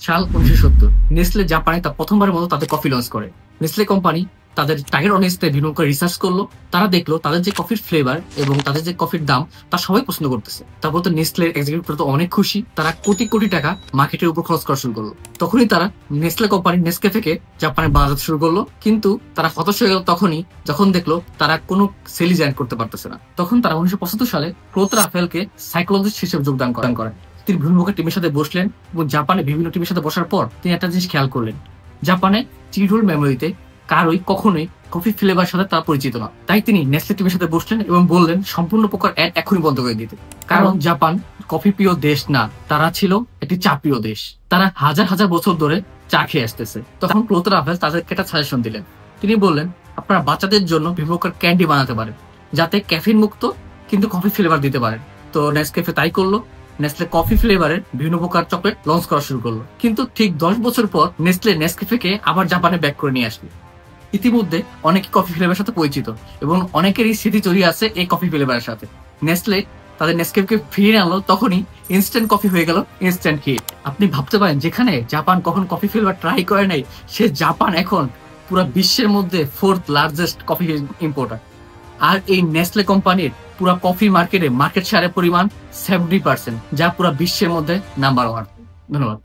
সাল 1970 নেসলে জাপানে তা প্রথমবারের মতো তাদের কফি লঞ্চ করে। নেসলে কোম্পানি তাদের টার্গেট অডিয়েন্সতে বিভিন্ন করে রিসার্চ করলো। তারা দেখলো তাদের যে কফির ফ্লেভার এবং তাদের যে কফির দাম তা সবাই পছন্দ করতেছে। তারপর তো নেসলের এক্সিকিউটিভ তো অনেক খুশি, তারা কোটি কোটি টাকা মার্কেটের উপর খরচ করা শুরু করলো। তখনই তারা নেসলে কোম্পানি নেসক্যাফেকে জাপানে বাজার শুরু করলো, কিন্তু তারা হতাশ হয়ে গেল তখনই যখন দেখলো তারা কোনো সেলই জয়েন করতে পারতেছে না। তখন তারা 1975 সালে ক্লোদ রাফেলকে সাইকোলজিস্ট হিসেবে যোগদান করেন। তিনি বিভিন্ন টিমের সাথে বসলেন এবং জাপানে বিভিন্ন টিমের সাথে বসার পর তিনি একটা জিনিস খেয়াল করলেন, জাপানে চিরহোল মেমোরিতে কারোই কখনোই কফি ফ্লেভার সাথে তারা পরিচিত না। তাই তিনি নেসলে টিমের সাথে বসলেন এবং বললেন সম্পূর্ণ প্রকার অ্যাড এখনই বন্ধ করে দিতে। কারণ জাপান কফি প্রিয় দেশ না, তারা ছিল একটি চা প্রিয় দেশ। তারা হাজার হাজার বছর ধরে চা খেয়ে আসতেছে। তখন ক্লোদ রাফেল তাদেরকে একটা সাজেশন দিলেন। তিনি বললেন আপনারা বাচ্চাদের জন্য বিভিন্ন প্রকার ক্যান্ডি বানাতে পারেন যাতে ক্যাফিন মুক্ত কিন্তু কফি ফ্লেভার দিতে পারেন। তো নেসক্যাফে তাই করলো, নেসলে কফি ফ্লেভারের বিভিন্ন প্রকার চকলেট লঞ্চ করা শুরু করলো। কিন্তু ঠিক 10 বছর পর নেসলে নেসক্যাফেকে আবার জাপানে ব্যাক করে নিয়ে আসলো। ইতিমধ্যে অনেকে কফি ফ্লেভারের সাথে পরিচিত এবং অনেকেরই স্মৃতি জড়িয়ে আছে এই কফি ফ্লেভারের সাথে। নেসলে তাদের নেসক্যাফেকে ফিরিয়ে আনলো, তখনই ইনস্ট্যান্ট কফি হয়ে গেল ইনস্ট্যান্ট হিট। আপনি ভাবতে পারেন যেখানে জাপান কখন কফি ফ্লেভার ট্রাই করে নাই, সে জাপান এখন পুরো বিশ্বের মধ্যে 4th লার্জেস্ট কফি ইম্পোর্টার। আর এই নেসলে কোম্পানির পুরো কফি মার্কেটে মার্কেট শেয়ারের পরিমাণ 70%, যা পুরো বিশ্বের মধ্যে নাম্বার 1। ধন্যবাদ।